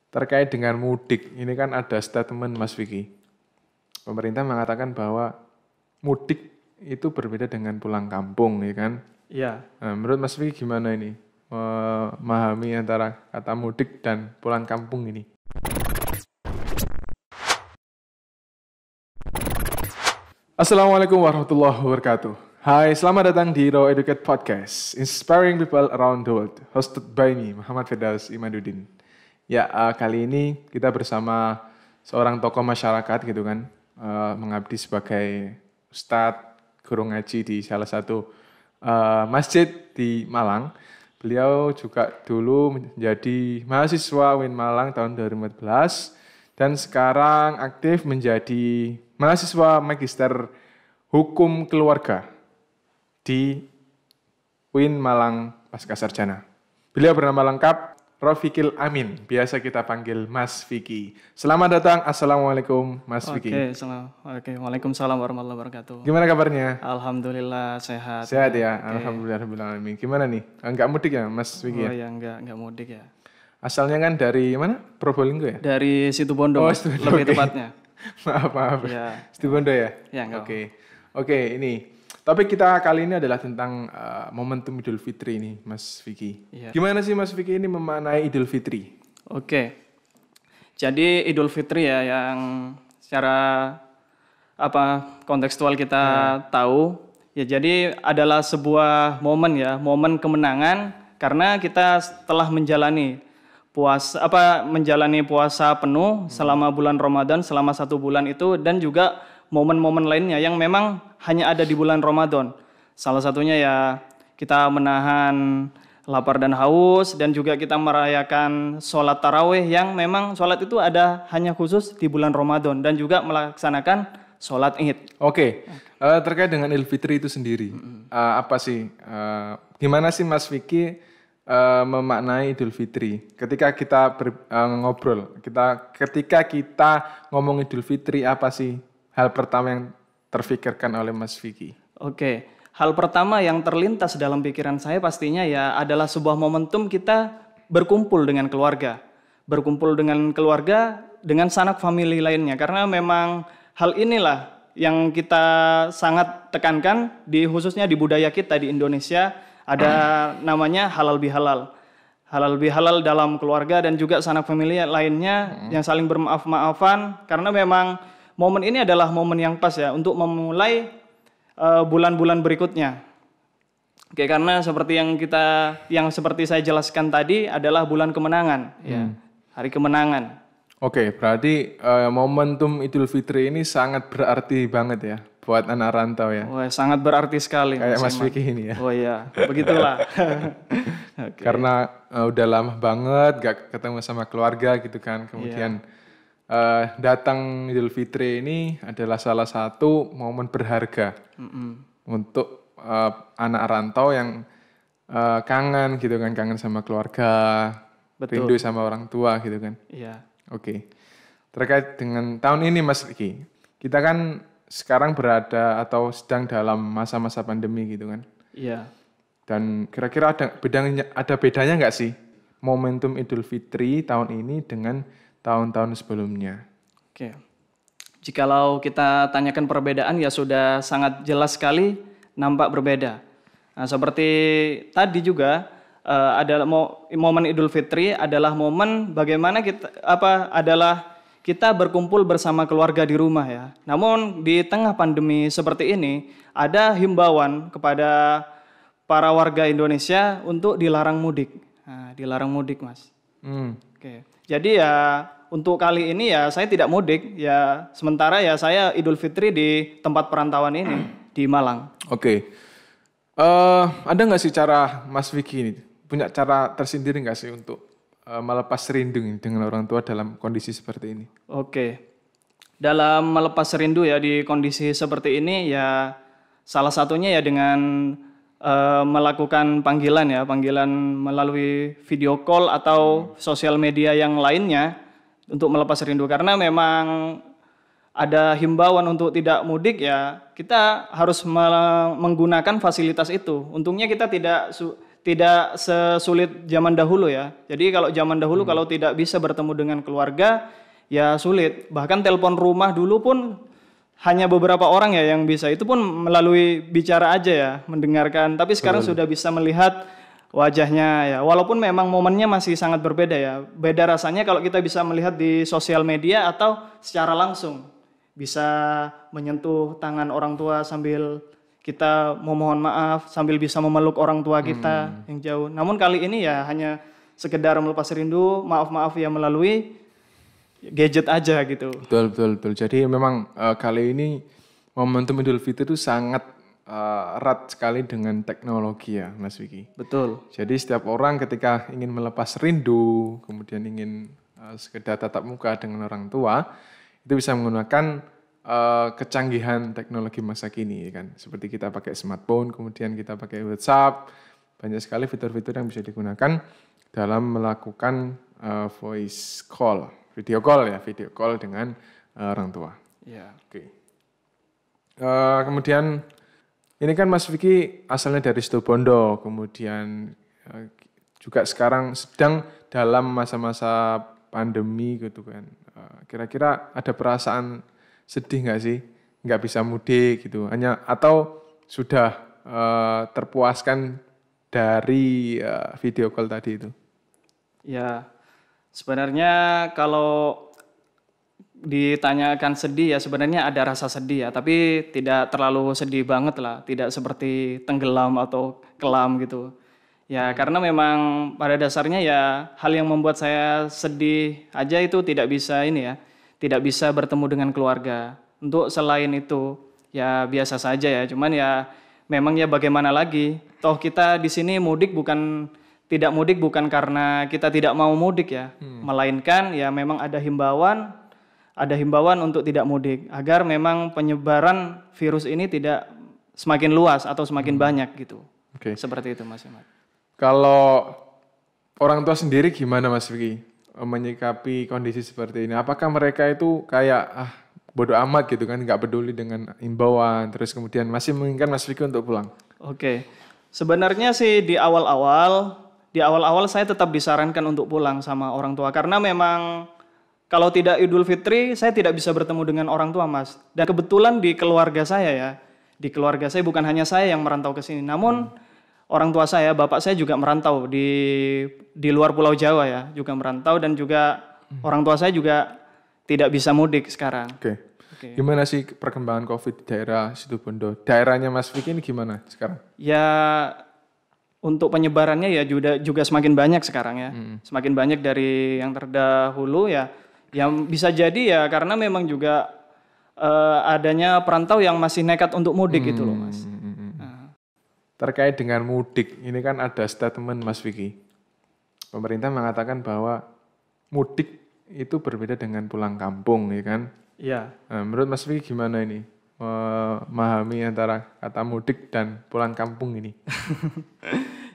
terkait dengan mudik. Ini kan ada statement Mas Vicky. Pemerintah mengatakan bahwa mudik itu berbeda dengan pulang kampung, ya kan? Iya. Nah, menurut Mas Vicky gimana ini? Memahami antara kata mudik dan pulang kampung ini. Assalamualaikum warahmatullahi wabarakatuh. Hai, selamat datang di Raw Educate Podcast, inspiring people around the world, hosted by me, Muhammad Firdaus Imaduddin. Ya, kali ini kita bersama seorang tokoh masyarakat gitu kan, mengabdi sebagai ustadz, guru ngaji di salah satu masjid di Malang. Beliau juga dulu menjadi mahasiswa UIN Malang tahun 2014 dan sekarang aktif menjadi mahasiswa Magister Hukum Keluarga di UIN Malang Pascasarjana. Beliau bernama lengkap Rofiqil Amin, biasa kita panggil Mas Vicky. Selamat datang, Assalamualaikum Mas Vicky. Oke, Waalaikumsalam warahmatullahi wabarakatuh. Gimana kabarnya? Alhamdulillah sehat. Sehat ya, Alhamdulillah. Gimana nih? Enggak mudik ya Mas Vicky ya? Oh ya, enggak mudik ya. Asalnya kan dari mana? Probolinggo ya? Dari Situbondo, lebih tepatnya. Maaf. Ya. Situbondo ya? Ya, enggak. Oke, ini. Topik kita kali ini adalah tentang momentum Idul Fitri ini, Mas Vicky. Ya. Gimana sih Mas Vicky ini memaknai Idul Fitri? Oke. Jadi Idul Fitri ya yang secara kontekstual kita tahu ya, jadi adalah sebuah momen kemenangan karena kita telah menjalani puasa penuh selama bulan Ramadan selama 1 bulan itu, dan juga momen-momen lainnya yang memang hanya ada di bulan Ramadan. Salah satunya ya kita menahan lapar dan haus, dan juga kita merayakan sholat tarawih yang memang sholat itu ada hanya khusus di bulan Ramadan, dan juga melaksanakan sholat Id. Oke. Terkait dengan Idul Fitri itu sendiri, gimana sih Mas Vicky memaknai Idul Fitri? Ketika kita ngobrol, ketika kita ngomong Idul Fitri, apa sih hal pertama yang terfikirkan oleh Mas Vicky? Oke, hal pertama yang terlintas dalam pikiran saya pastinya ya adalah sebuah momentum kita berkumpul dengan keluarga. Berkumpul dengan keluarga, dengan sanak famili lainnya. Karena memang hal inilah yang kita sangat tekankan, khususnya di budaya kita di Indonesia, ada namanya halal bihalal. Halal bihalal dalam keluarga dan juga sanak famili lainnya yang saling bermaaf-maafan, karena memang momen ini adalah momen yang pas ya untuk memulai bulan-bulan berikutnya. Oke, karena seperti yang seperti saya jelaskan tadi adalah bulan kemenangan, ya, hari kemenangan. Oke, berarti momentum Idul Fitri ini sangat berarti banget ya buat anak rantau ya. Wah, sangat berarti sekali. Kayak Mas Vicky ini ya. Oh iya, begitulah. Okay. Karena udah lama banget gak ketemu sama keluarga gitu kan, kemudian datang Idul Fitri ini adalah salah satu momen berharga untuk anak rantau yang kangen gitu kan, kangen sama keluarga, rindu sama orang tua gitu kan. Iya. Oke. Terkait dengan tahun ini Mas Vicky, kita kan sekarang berada atau sedang dalam masa-masa pandemi gitu kan. Iya. Dan kira-kira ada bedanya nggak sih momentum Idul Fitri tahun ini dengan tahun-tahun sebelumnya? Oke. Jikalau kita tanyakan perbedaan ya sudah sangat jelas sekali nampak berbeda. Nah, seperti tadi juga adalah momen Idul Fitri adalah momen bagaimana kita berkumpul bersama keluarga di rumah ya. Namun di tengah pandemi seperti ini ada himbauan kepada para warga Indonesia untuk dilarang mudik. Nah, dilarang mudik, Mas. Oke. Jadi ya untuk kali ini ya saya tidak mudik ya, sementara ya saya Idul Fitri di tempat perantauan ini di Malang. Oke. Ada nggak sih cara Mas Vicky ini punya cara tersendiri nggak sih untuk melepas rindu dengan orang tua dalam kondisi seperti ini? Oke. Dalam melepas rindu ya di kondisi seperti ini ya salah satunya ya dengan melakukan panggilan melalui video call atau sosial media yang lainnya untuk melepas rindu, karena memang ada himbauan untuk tidak mudik ya kita harus menggunakan fasilitas itu. Untungnya kita tidak sesulit zaman dahulu ya. Jadi kalau zaman dahulu kalau tidak bisa bertemu dengan keluarga ya sulit. Bahkan telepon rumah dulu pun hanya beberapa orang ya yang bisa. Itu pun melalui bicara aja ya, mendengarkan. Tapi sekarang sudah bisa melihat wajahnya ya. Walaupun memang momennya masih sangat berbeda ya. Beda rasanya kalau kita bisa melihat di sosial media atau secara langsung. Bisa menyentuh tangan orang tua sambil kita memohon maaf, sambil bisa memeluk orang tua kita yang jauh. Namun kali ini ya hanya sekedar melepas rindu, maaf-maaf ya melalui gadget aja gitu. Betul. Jadi memang kali ini momentum Idul Fitri itu sangat erat sekali dengan teknologi ya, Mas Vicky. Betul. Jadi setiap orang ketika ingin melepas rindu, kemudian ingin sekedar tatap muka dengan orang tua, itu bisa menggunakan kecanggihan teknologi masa kini kan. Seperti kita pakai smartphone, kemudian kita pakai WhatsApp, banyak sekali fitur-fitur yang bisa digunakan dalam melakukan voice call, video call dengan orang tua. Ya. Oke. Kemudian ini kan Mas Vicky asalnya dari Situbondo, kemudian juga sekarang sedang dalam masa-masa pandemi gitu kan. Kira-kira ada perasaan sedih nggak sih? Nggak bisa mudik gitu, atau sudah terpuaskan dari video call tadi itu? Ya, sebenarnya kalau ditanyakan sedih ya sebenarnya ada rasa sedih ya, tapi tidak terlalu sedih banget lah, tidak seperti tenggelam atau kelam gitu. Ya karena memang pada dasarnya ya hal yang membuat saya sedih aja itu tidak bisa ini ya, tidak bisa bertemu dengan keluarga. Untuk selain itu ya biasa saja ya, cuman ya memang ya bagaimana lagi, toh kita di sini tidak mudik bukan karena kita tidak mau mudik ya, melainkan ya memang ada himbauan untuk tidak mudik agar memang penyebaran virus ini tidak semakin luas atau semakin banyak gitu. Oke. Seperti itu Mas Imad. Kalau orang tua sendiri gimana Mas Vicky menyikapi kondisi seperti ini? Apakah mereka itu kayak bodo amat gitu kan, nggak peduli dengan imbauan, terus kemudian masih menginginkan Mas Vicky untuk pulang? Oke. Sebenarnya sih di awal-awal saya tetap disarankan untuk pulang sama orang tua karena memang kalau tidak Idul Fitri saya tidak bisa bertemu dengan orang tua Mas. Dan kebetulan di keluarga saya bukan hanya saya yang merantau ke sini, namun orang tua saya, bapak saya juga merantau di luar Pulau Jawa ya, juga merantau dan juga orang tua saya juga tidak bisa mudik sekarang. Oke. Gimana sih perkembangan COVID di daerah Situbondo? Daerahnya Mas Vicky ini gimana sekarang? Ya untuk penyebarannya ya juga semakin banyak sekarang ya. Semakin banyak dari yang terdahulu ya. Yang bisa jadi ya karena memang juga adanya perantau yang masih nekat untuk mudik gitu loh Mas. Terkait dengan mudik, ini kan ada statement Mas Vicky. Pemerintah mengatakan bahwa mudik itu berbeda dengan pulang kampung, ya kan? Iya. Nah, menurut Mas Vicky gimana ini? Memahami antara kata mudik dan pulang kampung ini?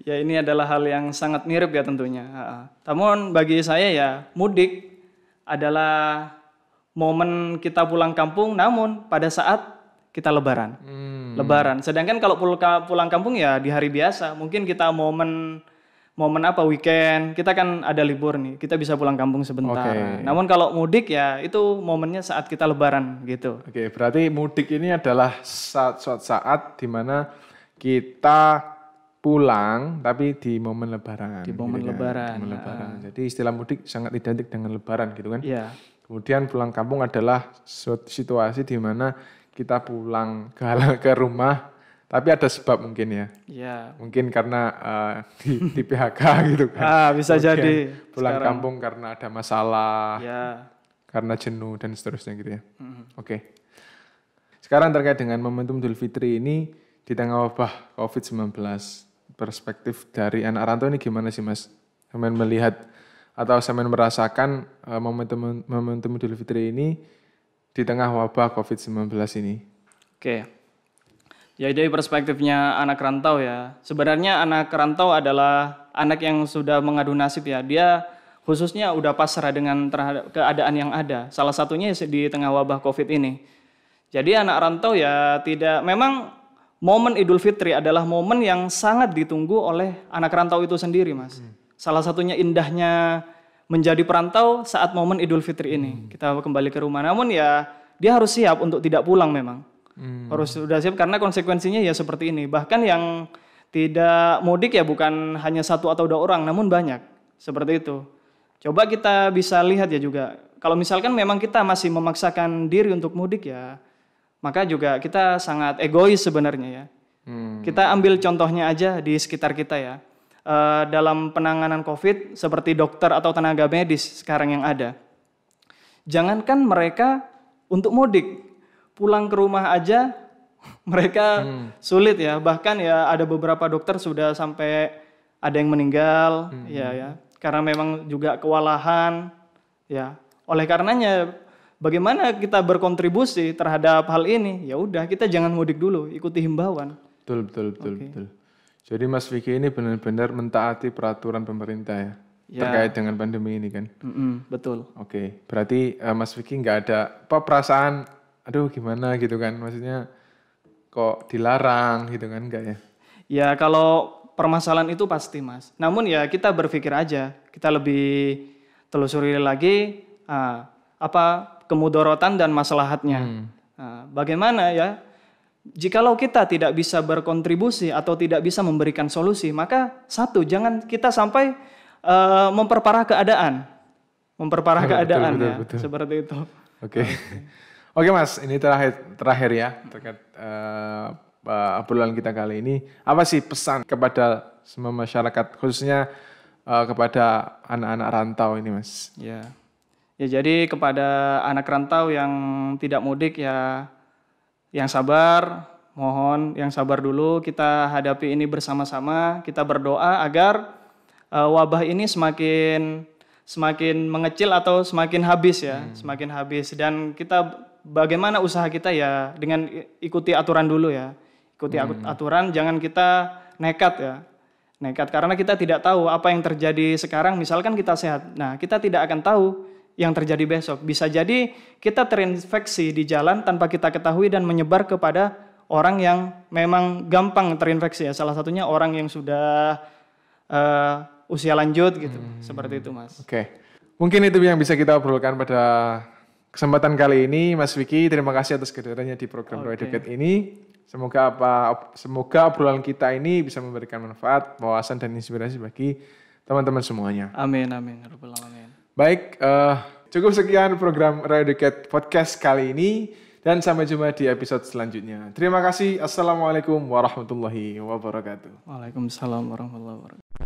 Ya ini adalah hal yang sangat mirip ya tentunya. Namun bagi saya ya mudik adalah momen kita pulang kampung namun pada saat kita lebaran. Lebaran. Sedangkan kalau pulang kampung ya di hari biasa. Mungkin kita momen weekend, kita kan ada libur nih. Kita bisa pulang kampung sebentar. Okay. Namun kalau mudik ya itu momennya saat kita lebaran gitu. Oke, berarti mudik ini adalah saat di mana kita pulang tapi di momen lebaran. Di momen gitu lebaran. Momen lebaran. Jadi istilah mudik sangat identik dengan lebaran gitu kan. Iya. Kemudian pulang kampung adalah situasi di mana kita pulang ke rumah, tapi ada sebab mungkin ya. Iya. Mungkin karena di PHK gitu kan. Bisa kemudian jadi. Pulang Sekarang. kampung karena ada masalah, Ya. karena jenuh dan seterusnya gitu ya. Oke. Sekarang terkait dengan momentum Idul Fitri ini di tengah wabah COVID-19, perspektif dari anak rantau ini gimana sih Mas? Semen melihat atau semen merasakan momentum Idul Fitri ini di tengah wabah COVID-19 ini? Oke. Ya dari perspektifnya anak rantau ya. Sebenarnya anak rantau adalah anak yang sudah mengadu nasib ya. Dia khususnya udah pasrah dengan terhadap keadaan yang ada. Salah satunya di tengah wabah COVID ini. Jadi anak rantau ya memang momen Idul Fitri adalah momen yang sangat ditunggu oleh anak rantau itu sendiri, Mas. Salah satunya indahnya menjadi perantau saat momen Idul Fitri ini. Kita kembali ke rumah. Namun ya dia harus siap untuk tidak pulang memang. Harus sudah siap karena konsekuensinya ya seperti ini. Bahkan yang tidak mudik ya bukan hanya 1 atau 2 orang, namun banyak. Seperti itu. Coba kita bisa lihat ya juga. Kalau misalkan memang kita masih memaksakan diri untuk mudik ya, maka juga kita sangat egois sebenarnya ya. Kita ambil contohnya aja di sekitar kita ya. Dalam penanganan COVID seperti dokter atau tenaga medis sekarang yang ada. Jangankan mereka untuk mudik, pulang ke rumah aja mereka sulit ya. Bahkan ya ada beberapa dokter sudah sampai ada yang meninggal ya. Karena memang juga kewalahan ya. Oleh karenanya bagaimana kita berkontribusi terhadap hal ini? Ya udah kita jangan mudik dulu, ikuti himbauan. Betul. Jadi Mas Vicky ini benar-benar mentaati peraturan pemerintah ya, terkait dengan pandemi ini kan? Betul. Oke, berarti Mas Vicky nggak ada perasaan, aduh gimana gitu kan? Maksudnya kok dilarang gitu kan, enggak ya? Ya kalau permasalahan itu pasti Mas. Namun ya kita berpikir aja, kita lebih telusuri lagi apa kemudorotan dan maslahatnya. Bagaimana ya? Jikalau kita tidak bisa berkontribusi atau tidak bisa memberikan solusi, maka satu, jangan kita sampai memperparah keadaan. Betul. Seperti itu. Oke Mas, ini terakhir ya terkait obrolan kita kali ini. Apa sih pesan kepada semua masyarakat, khususnya kepada anak-anak rantau ini Mas? Ya, jadi kepada anak rantau yang tidak mudik ya, yang sabar, mohon yang sabar dulu, kita hadapi ini bersama-sama, kita berdoa agar wabah ini semakin mengecil atau semakin habis ya, semakin habis. Dan kita bagaimana usaha kita ya dengan ikuti aturan dulu ya, ikuti aturan, jangan kita nekat ya, nekat karena kita tidak tahu apa yang terjadi sekarang. Misalkan kita sehat, nah kita tidak akan tahu yang terjadi besok. Bisa jadi kita terinfeksi di jalan tanpa kita ketahui dan menyebar kepada orang yang memang gampang terinfeksi ya. Salah satunya orang yang sudah usia lanjut gitu. Seperti itu Mas. Oke. Mungkin itu yang bisa kita obrolkan pada kesempatan kali ini Mas Vicky. Terima kasih atas kehadirannya di program Ro Educate ini. Semoga obrolan kita ini bisa memberikan manfaat, wawasan dan inspirasi bagi teman-teman semuanya. Amin. Baik, cukup sekian program Ro Educate Podcast kali ini dan sampai jumpa di episode selanjutnya. Terima kasih. Assalamualaikum warahmatullahi wabarakatuh. Waalaikumsalam warahmatullahi wabarakatuh.